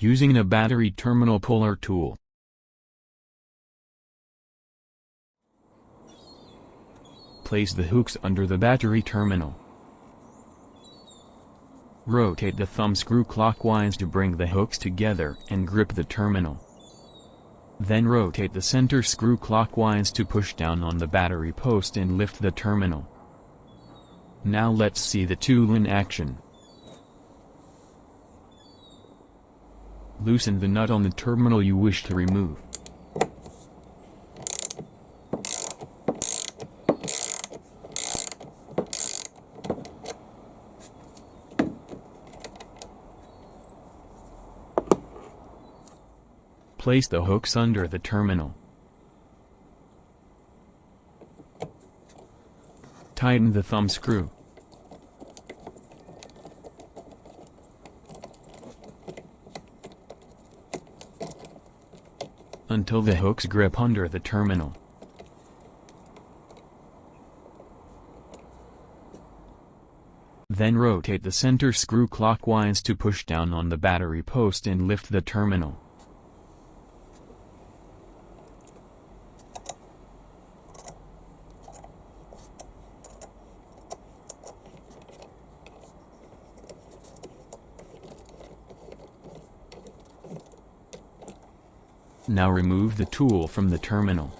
Using a battery terminal puller tool. Place the hooks under the battery terminal. Rotate the thumb screw clockwise to bring the hooks together and grip the terminal. Then rotate the center screw clockwise to push down on the battery post and lift the terminal. Now let's see the tool in action. Loosen the nut on the terminal you wish to remove. Place the hooks under the terminal. Tighten the thumb screw. Until the hooks grip under the terminal. Then rotate the center screw clockwise to push down on the battery post and lift the terminal. Now remove the tool from the terminal.